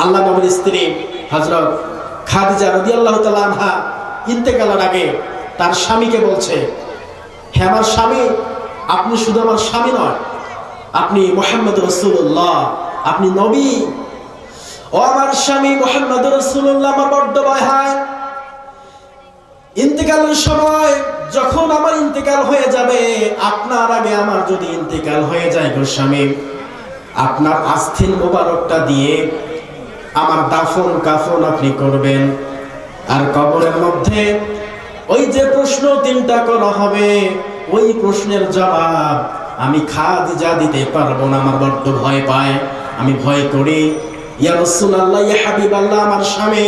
আল্লাহ নবীর স্ত্রী হযরত খাদিজা রাদিয়াল্লাহু তাআলা আনহা ইন্তেকালের আগে তার স্বামীকে বলছে, হে আমার স্বামী, আপনি শুধু আমার স্বামী নয়, আপনি মুহাম্মদ রাসূলুল্লাহ, আপনি নবী। ও আমার স্বামী মুহাম্মদ রাসূলুল্লাহ, আমার বড্ড ভয় হয় ইন্তেকালের সময়, যখন আমার ইন্তেকাল হয়ে যাবে, আপনার আগে আমার যদি ইন্তেকাল হয়ে যায় গো স্বামী, আপনার আস্তিন মোবারকটা দিয়ে আমার দাফন কাফন আপনি করবেন। আর কবরের মধ্যে ওই যে প্রশ্ন তিনটা করা হবে, ওই প্রশ্নের জবাব আমি খাদিজা দিতে পারবো না, আমার বড্ড ভয় পায়, আমি ভয় করি। ইয়া রাসূলুল্লাহ, ইয়া হাবিবাল্লাহ, আমার স্বামী,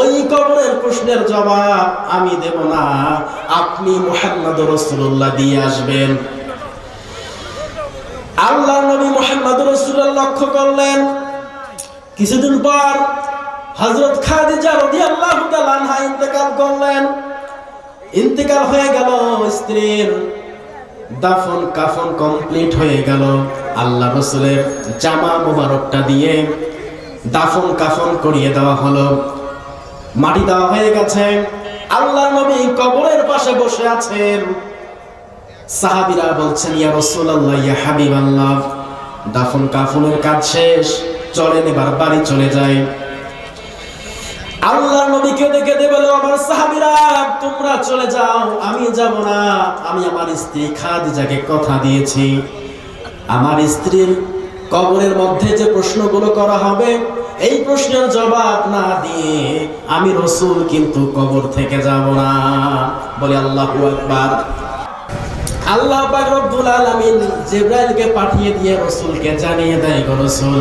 ওই কবরের প্রশ্নের জবাব আমি দেব না, আপনি মুহাম্মদ রাসূলুল্লাহ দিয়ে আসবেন। আল্লাহর নবী মুহাম্মদ রাসূলুল্লাহ লক্ষ্য করলেন, কিছুদিন পর হযরত খাদিজা রাদিয়াল্লাহু তাআলা আনহা ইন্তেকাল করলেন। ইন্তেকাল হয়ে গেল, স্ত্রীর দাফন কাফন কমপ্লিট হয়ে গেল। আল্লাহ রাসূলের জামা মোবারকটা দিয়ে দাফন কাফন করিয়ে দেওয়া হলো, মাটি দেওয়া হয়ে গেছে। আল্লাহ নবী কবরের পাশে বসে আছেন। সাহাবীরা বলছেন, ইয়া রাসূলুল্লাহ, ইয়া হাবিবাল্লাহ, দাফন কাফনের কাজ শেষ, চলেন এবার বাড়ি চলে যাই। আল্লাহর নবীকে দেখে বলে, আমার সাহাবীরা তোমরা চলে যাও, আমি যাব না, আমি আমার স্ত্রী খাদিজাকে কথা দিয়েছি, আমার স্ত্রীর কবরের মধ্যে যে প্রশ্নগুলো করা হবে, এই প্রশ্নের জবাব না দিয়ে আমি রাসূল কিন্তু কবর থেকে যাব না। বলে আল্লাহু আকবার। আল্লাহ পাক রব্বুল আলামিন জিবরাইলকে পাঠিয়ে দিয়ে রাসূলকে জানিয়ে দেয়, গো রাসূল,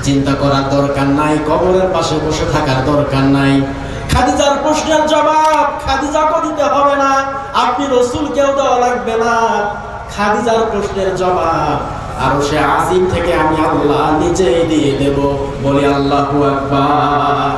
চিন্তা করার দরকার নাই, কবরের পাশে বসে থাকার দরকার নাই, খাদিজার প্রশ্নের জবাব খাদিজাকে দিতে হবে না, আপনি রাসূলকেও দেওয়া লাগবে না, খাদিজার প্রশ্নের জবাব আরশে আজিম থেকে আমি আল্লাহ নিজেই দিয়ে দেব। বলি আল্লাহু আকবার।